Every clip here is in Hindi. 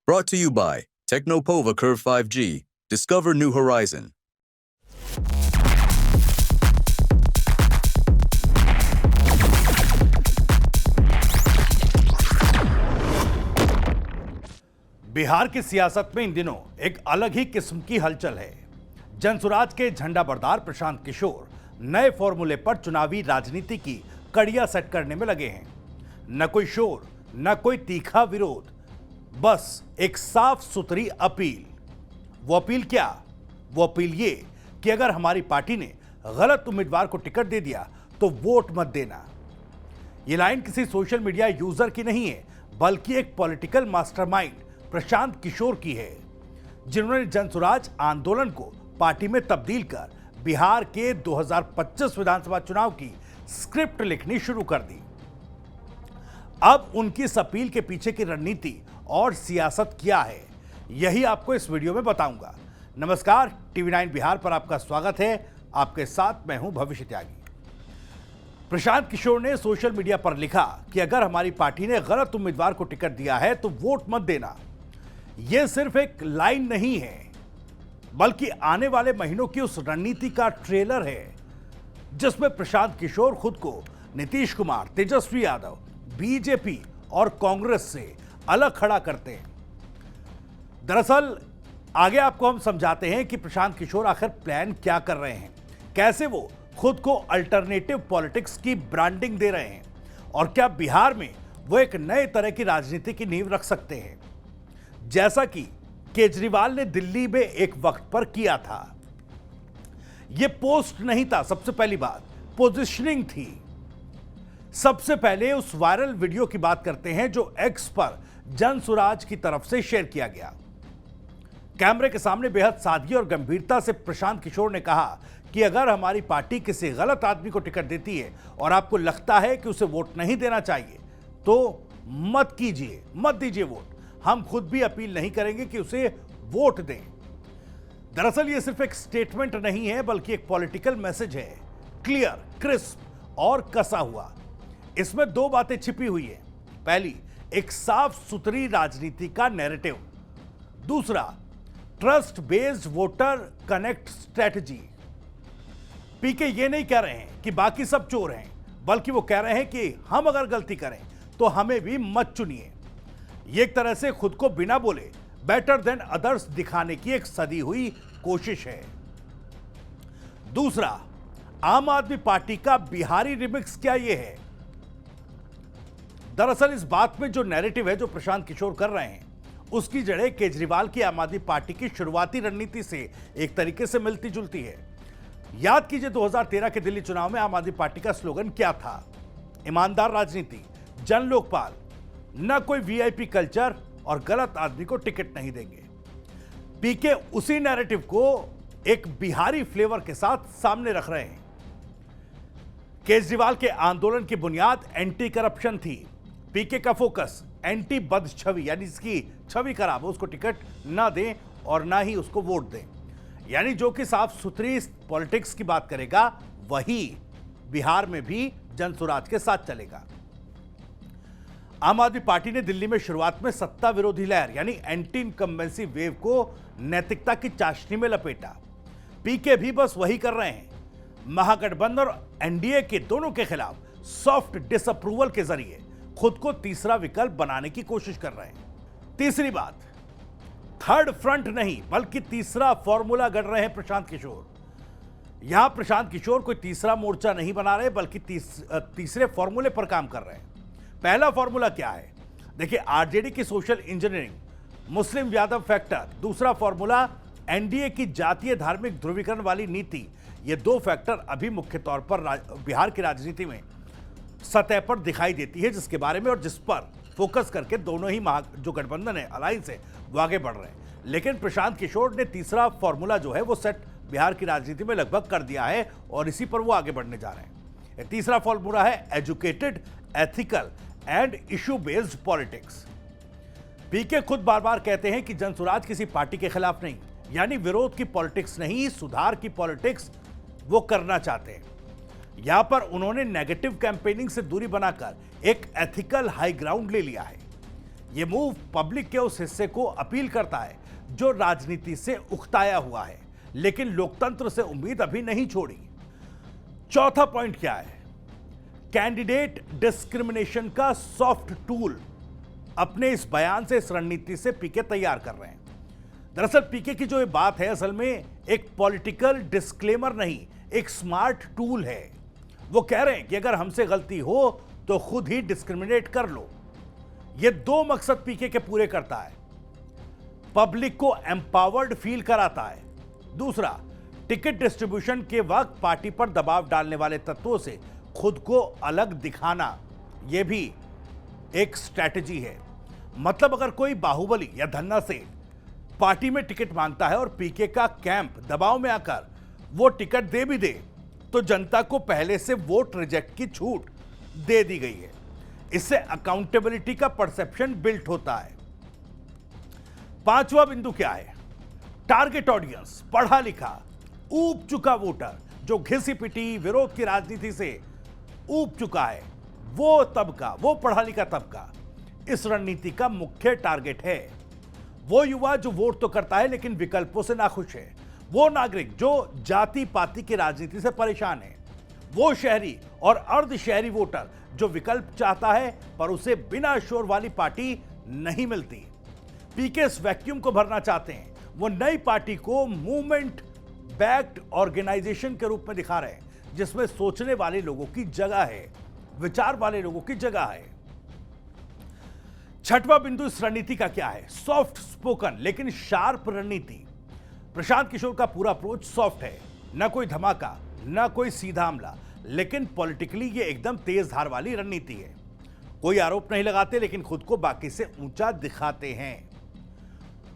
Brought to you by Technopova Curve 5G. Discover new horizon. Bihar की सियासत में इन दिनों एक अलग ही किस्म की हलचल है। जनसुराज के झंडा बरदार प्रशांत किशोर नए फॉर्मूले पर चुनावी राजनीति की कड़ियां सेट करने में लगे हैं। न कोई शोर, न कोई तीखा विरोध, बस एक साफ सुथरी अपील। वो अपील क्या? वो अपील ये कि अगर हमारी पार्टी ने गलत उम्मीदवार को टिकट दे दिया तो वोट मत देना। ये लाइन किसी सोशल मीडिया यूजर की नहीं है, बल्कि एक पॉलिटिकल मास्टरमाइंड प्रशांत किशोर की है, जिन्होंने जनसुराज आंदोलन को पार्टी में तब्दील कर बिहार के 2025 विधानसभा चुनाव की स्क्रिप्ट लिखनी शुरू कर दी। अब उनकी इस अपील के पीछे की रणनीति और सियासत क्या है, यही आपको इस वीडियो में बताऊंगा। नमस्कार, टीवी 9 बिहार पर आपका स्वागत है। आपके साथ मैं हूं भविष्य त्यागी। प्रशांत किशोर ने सोशल मीडिया पर लिखा कि अगर हमारी पार्टी ने गलत उम्मीदवार को टिकट दिया है तो वोट मत देना। यह सिर्फ एक लाइन नहीं है, बल्कि आने वाले महीनों की उस रणनीति का ट्रेलर है जिसमें प्रशांत किशोर खुद को नीतीश कुमार, तेजस्वी यादव, बीजेपी और कांग्रेस से अलग खड़ा करते हैं। दरअसल आगे आपको हम समझाते हैं कि प्रशांत किशोर आखिर प्लान क्या कर रहे हैं, कैसे वो खुद को अल्टरनेटिव पॉलिटिक्स की ब्रांडिंग दे रहे हैं और क्या बिहार में वो एक नए तरह की राजनीति की नींव रख सकते हैं, जैसा कि केजरीवाल ने दिल्ली में एक वक्त पर किया था। यह पोस्ट नहीं था, सबसे पहली बात पोजीशनिंग थी। सबसे पहले उस वायरल वीडियो की बात करते हैं जो एक्स पर जनसुराज की तरफ से शेयर किया गया। कैमरे के सामने बेहद सादगी और गंभीरता से प्रशांत किशोर ने कहा कि अगर हमारी पार्टी किसी गलत आदमी को टिकट देती है और आपको लगता है कि उसे वोट नहीं देना चाहिए तो मत कीजिए, मत दीजिए वोट। हम खुद भी अपील नहीं करेंगे कि उसे वोट दें। दरअसल यह सिर्फ एक स्टेटमेंट नहीं है, बल्कि एक पॉलिटिकल मैसेज है, क्लियर, क्रिस्प और कसा हुआ। इसमें दो बातें छिपी हुई है। पहली, एक साफ सुथरी राजनीति का नैरेटिव। दूसरा, trust based voter connect strategy. PK ये नहीं कह रहे हैं कि बाकी सब चोर हैं, बल्कि वो कह रहे हैं कि हम अगर गलती करें तो हमें भी मत चुनिए। ये एक तरह से खुद को बिना बोले बेटर देन अदर्स दिखाने की एक सदी हुई कोशिश है। दूसरा, आम आदमी पार्टी का बिहारी रिमिक्स क्या ये है? दरअसल इस बात में जो नैरेटिव है जो प्रशांत किशोर कर रहे हैं, उसकी जड़ें केजरीवाल की आम आदमी पार्टी की शुरुआती रणनीति से एक तरीके से मिलती जुलती है। याद कीजिए 2013 के दिल्ली चुनाव में आम आदमी पार्टी का स्लोगन क्या था? ईमानदार राजनीति, जन लोकपाल, न कोई वीआईपी कल्चर और गलत आदमी को टिकट नहीं देंगे। पीके उसी नैरेटिव को एक बिहारी फ्लेवर के साथ सामने रख रहे हैं। केजरीवाल के आंदोलन की बुनियाद एंटी करप्शन थी। पीके का फोकस एंटी बद छवि, यानी जिसकी छवि खराब हो उसको टिकट ना दें और ना ही उसको वोट दें। यानी जो कि साफ सुथरी पॉलिटिक्स की बात करेगा वही बिहार में भी जनसुराज के साथ चलेगा। आम आदमी पार्टी ने दिल्ली में शुरुआत में सत्ता विरोधी लहर यानी एंटी इनकम्बेंसी वेव को नैतिकता की चाशनी में लपेटा। पीके भी बस वही कर रहे हैं। महागठबंधन और एनडीए के दोनों के खिलाफ सॉफ्ट डिसअप्रूवल के जरिए खुद को तीसरा विकल्प बनाने की कोशिश कर रहे हैं। तीसरी बात, थर्ड फ्रंट नहीं बल्कि तीसरा फॉर्मूला गढ़ रहे हैं प्रशांत किशोर। यहां प्रशांत किशोर कोई तीसरा मोर्चा नहीं बना रहे, बल्कि तीसरे फॉर्मूले पर काम कर रहे हैं। पहला फॉर्मूला क्या है? देखिए, आरजेडी की सोशल इंजीनियरिंग, मुस्लिम यादव फैक्टर। दूसरा फॉर्मूला एनडीए की जातीय धार्मिक ध्रुवीकरण वाली नीति। ये दो फैक्टर अभी मुख्य तौर पर बिहार की राजनीति में सतह पर दिखाई देती है, जिसके बारे में और जिस पर फोकस करके दोनों ही जो गठबंधन है, अलायंस है, वो आगे बढ़ रहे हैं। लेकिन प्रशांत किशोर ने तीसरा फॉर्मूला जो है वो सेट बिहार की राजनीति में लगभग कर दिया है और इसी पर वो आगे बढ़ने जा रहे हैं। तीसरा फॉर्मूला है educated, ethical and issue based politics. PK खुद बार बार कहते हैं कि जनसुराज किसी पार्टी के खिलाफ नहीं, यानी विरोध की पॉलिटिक्स नहीं, सुधार की पॉलिटिक्स वो करना चाहते हैं। यहां पर उन्होंने नेगेटिव कैंपेनिंग से दूरी बनाकर एक एथिकल हाई ग्राउंड ले लिया है। ये मूव पब्लिक के उस हिस्से को अपील करता है जो राजनीति से उकताया हुआ है, लेकिन लोकतंत्र से उम्मीद अभी नहीं छोड़ी। चौथा पॉइंट क्या है? कैंडिडेट डिस्क्रिमिनेशन का सॉफ्ट टूल अपने इस बयान से, इस रणनीति से पीके तैयार कर रहे हैं। दरअसल पीके की जो ये बात है असल में एक पॉलिटिकल डिस्क्लेमर नहीं, एक स्मार्ट टूल है। वो कह रहे हैं कि अगर हमसे गलती हो तो खुद ही डिस्क्रिमिनेट कर लो। ये दो मकसद पीके के पूरे करता है। पब्लिक को एम्पावर्ड फील कराता है। दूसरा, टिकट डिस्ट्रीब्यूशन के वक्त पार्टी पर दबाव डालने वाले तत्वों से खुद को अलग दिखाना, यह भी एक स्ट्रैटेजी है। मतलब अगर कोई बाहुबली या धन्ना से पार्टी में टिकट मांगता है और पीके का कैंप दबाव में आकर वो टिकट दे भी दे, तो जनता को पहले से वोट रिजेक्ट की छूट दे दी गई है। इससे अकाउंटेबिलिटी का परसेप्शन बिल्ट होता है। पांचवा बिंदु क्या है? टारगेट ऑडियंस, पढ़ा लिखा ऊब चुका वोटर जो घिसी पिटी विरोध की राजनीति से ऊब चुका है, वो तबका, वो पढ़ा लिखा तबका इस रणनीति का मुख्य टारगेट है। वो युवा जो वोट तो करता है लेकिन विकल्पों से नाखुश है। वो नागरिक जो जाति पाति की राजनीति से परेशान है। वो शहरी और अर्ध शहरी वोटर जो विकल्प चाहता है पर उसे बिना शोर वाली पार्टी नहीं मिलती। पीके इस वैक्यूम को भरना चाहते हैं। वो नई पार्टी को मूवमेंट बैक्ड ऑर्गेनाइजेशन के रूप में दिखा रहे हैं, जिसमें सोचने वाले लोगों की जगह है, विचार वाले लोगों की जगह है। छठवां बिंदु इस रणनीति का क्या है? सॉफ्ट स्पोकन लेकिन शार्प रणनीति। प्रशांत किशोर का पूरा अप्रोच सॉफ्ट है, न कोई धमाका, न कोई सीधा हमला, लेकिन पॉलिटिकली ये एकदम तेज धार वाली रणनीति है। कोई आरोप नहीं लगाते लेकिन खुद को बाकी से ऊंचा दिखाते हैं।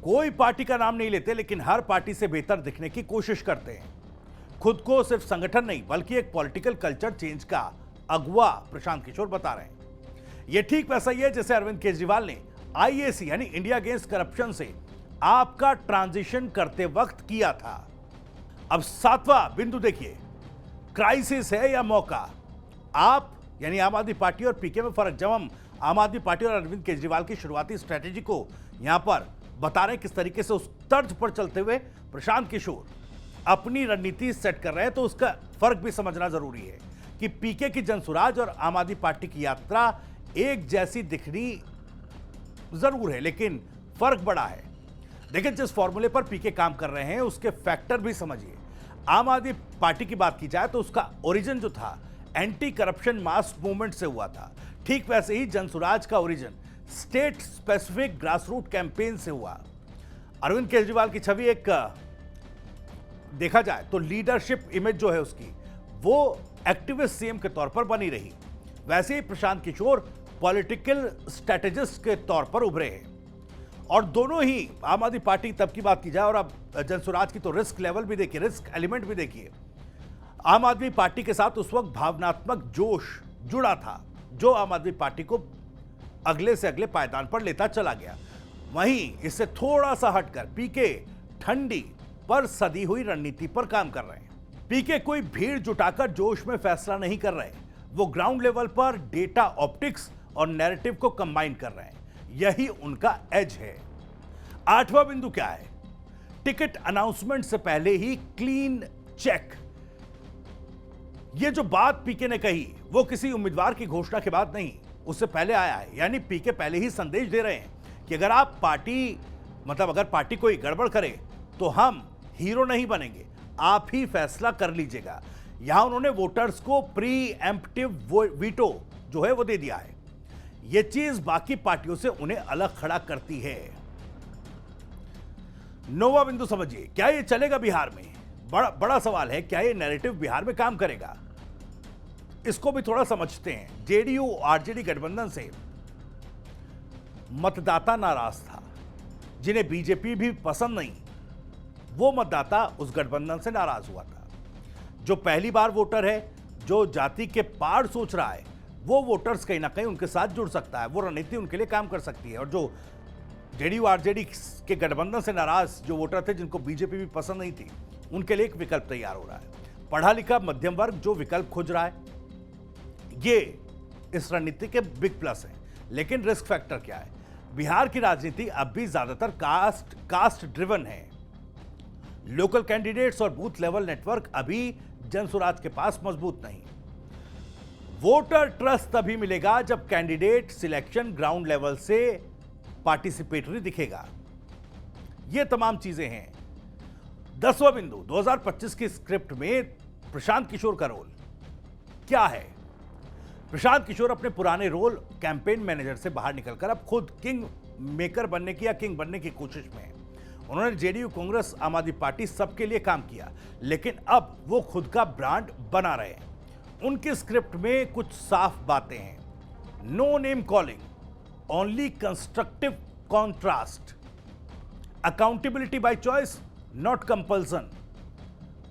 कोई पार्टी का नाम नहीं लेते लेकिन हर पार्टी से बेहतर दिखने की कोशिश करते हैं। खुद को सिर्फ संगठन नहीं बल्कि एक पॉलिटिकल कल्चर चेंज का अगुवा प्रशांत किशोर बता रहे हैं। यह ठीक वैसा ही है जैसे अरविंद केजरीवाल ने आईएसी यानी इंडिया अगेंस्ट करप्शन से आपका ट्रांजिशन करते वक्त किया था। अब सातवां बिंदु देखिए, क्राइसिस है या मौका? आप यानी आम आदमी पार्टी और पीके में फर्क। जब हम आम आदमी पार्टी और अरविंद केजरीवाल की शुरुआती स्ट्रेटेजी को यहां पर बता रहे हैं किस तरीके से उस तर्ज पर चलते हुए प्रशांत किशोर अपनी रणनीति सेट कर रहे हैं, तो उसका फर्क भी समझना जरूरी है कि पीके की जनसुराज और आम आदमी पार्टी की यात्रा एक जैसी दिखनी जरूर है लेकिन फर्क बड़ा है। देखिए, जिस फॉर्मूले पर पीके काम कर रहे हैं उसके फैक्टर भी समझिए। आम आदमी पार्टी की बात की जाए तो उसका ओरिजिन जो था एंटी करप्शन मास मूवमेंट से हुआ था। ठीक वैसे ही जनसुराज का origin state specific grassroot campaign से हुआ। अरविंद केजरीवाल की छवि एक देखा जाए तो लीडरशिप इमेज जो है उसकी, वो एक्टिविस्ट सीएम के तौर पर बनी रही। वैसे ही प्रशांत किशोर पॉलिटिकल स्ट्रेटेजिस्ट के तौर पर उभरे हैं। और दोनों ही आम आदमी पार्टी तब की बात की जाए और अब जनसुराज की, तो रिस्क लेवल भी देखिए, रिस्क एलिमेंट भी देखिए। आम आदमी पार्टी के साथ उस वक्त भावनात्मक जोश जुड़ा था जो आम आदमी पार्टी को अगले से अगले पायदान पर लेता चला गया। वहीं इससे थोड़ा सा हटकर पीके ठंडी पर सदी हुई रणनीति पर काम कर रहे हैं। पीके कोई भीड़ जुटाकर जोश में फैसला नहीं कर रहे, वो ग्राउंड लेवल पर डेटा, ऑप्टिक्स और नैरेटिव को कंबाइन कर रहे हैं। यही उनका एज है। आठवां बिंदु क्या है? टिकट अनाउंसमेंट से पहले ही क्लीन चेक। यह जो बात पीके ने कही वो किसी उम्मीदवार की घोषणा के बाद नहीं, उससे पहले आया है। यानी पीके पहले ही संदेश दे रहे हैं कि अगर आप पार्टी, मतलब अगर पार्टी कोई गड़बड़ करे तो हम हीरो नहीं बनेंगे, आप ही फैसला कर लीजिएगा। यहां उन्होंने वोटर्स को प्री एम्प्टिव वीटो जो है वो दे दिया है। यह चीज बाकी पार्टियों से उन्हें अलग खड़ा करती है। नौवां बिंदु समझिए, क्या यह चलेगा बिहार में? बड़ा सवाल है, क्या यह नैरेटिव बिहार में काम करेगा? इसको भी थोड़ा समझते हैं। जेडीयू आरजेडी गठबंधन से मतदाता नाराज था, जिन्हें बीजेपी भी पसंद नहीं, वो मतदाता उस गठबंधन से नाराज हुआ था। जो पहली बार वोटर है, जो जाति के पार सोच रहा है, वो वोटर्स कहीं ना कहीं उनके साथ जुड़ सकता है, वो रणनीति उनके लिए काम कर सकती है। और जो जेडीयू आरजेडी के गठबंधन से नाराज जो वोटर थे, जिनको बीजेपी भी पसंद नहीं थी, उनके लिए एक विकल्प तैयार हो रहा है। पढ़ा लिखा मध्यम वर्ग जो विकल्प खोज रहा है, ये इस रणनीति के बिग प्लस है। लेकिन रिस्क फैक्टर क्या है? बिहार की राजनीति अब भी ज्यादातर कास्ट ड्रिवन है। लोकल कैंडिडेट्स और बूथ लेवल नेटवर्क अभी जनसुराज के पास मजबूत नहीं। वोटर ट्रस्ट तभी मिलेगा जब कैंडिडेट सिलेक्शन ग्राउंड लेवल से पार्टिसिपेटरी दिखेगा। ये तमाम चीजें हैं। 10वां बिंदु 2025 की स्क्रिप्ट में प्रशांत किशोर का रोल क्या है। प्रशांत किशोर अपने पुराने रोल कैंपेन मैनेजर से बाहर निकलकर अब खुद किंग मेकर बनने की या किंग बनने की कोशिश में हैं। उन्होंने जेडीयू, कांग्रेस, आम आदमी पार्टी सबके लिए काम किया, लेकिन अब वो खुद का ब्रांड बना रहे हैं। उनकी स्क्रिप्ट में कुछ साफ बातें हैं। No name calling, only constructive contrast, accountability by choice not compulsion,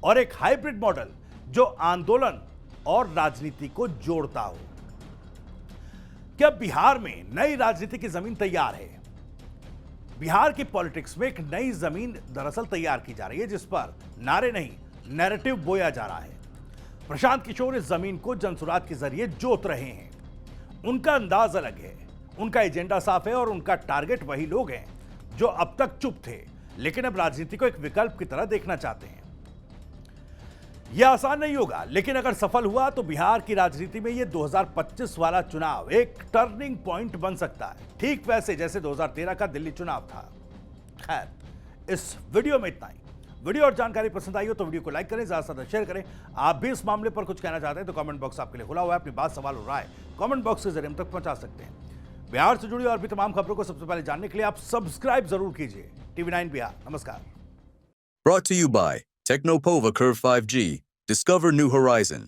और एक हाइब्रिड मॉडल जो आंदोलन और राजनीति को जोड़ता हो। क्या बिहार में नई राजनीति की जमीन तैयार है? बिहार की पॉलिटिक्स में एक नई जमीन दरअसल तैयार की जा रही है, जिस पर नारे नहीं नैरेटिव बोया जा रहा है। प्रशांत किशोर इस जमीन को जनसुराज के जरिए जोत रहे हैं। उनका अंदाज अलग है, उनका एजेंडा साफ है और उनका टारगेट वही लोग हैं जो अब तक चुप थे, लेकिन अब राजनीति को एक विकल्प की तरह देखना चाहते हैं। यह आसान नहीं होगा, लेकिन अगर सफल हुआ तो बिहार की राजनीति में यह 2025 वाला चुनाव एक टर्निंग पॉइंट बन सकता है, ठीक वैसे जैसे 2013 का दिल्ली चुनाव था। खैर, इस वीडियो में इतना ही। वीडियो और जानकारी पसंद आई हो तो वीडियो को लाइक करें, ज्यादा से ज्यादा शेयर करें। आप भी इस मामले पर कुछ कहना चाहते हैं तो कमेंट बॉक्स आपके लिए खुला हुआ है। अपनी बात, सवाल और राय कमेंट बॉक्स के जरिए हम तक पहुंचा सकते हैं। बिहार से जुड़ी और भी तमाम खबरों को सबसे पहले जानने के लिए आप सब्सक्राइब जरूर कीजिए TV9 बिहार। नमस्कार। Brought to you by Technopova Curve 5G. Discover new horizon.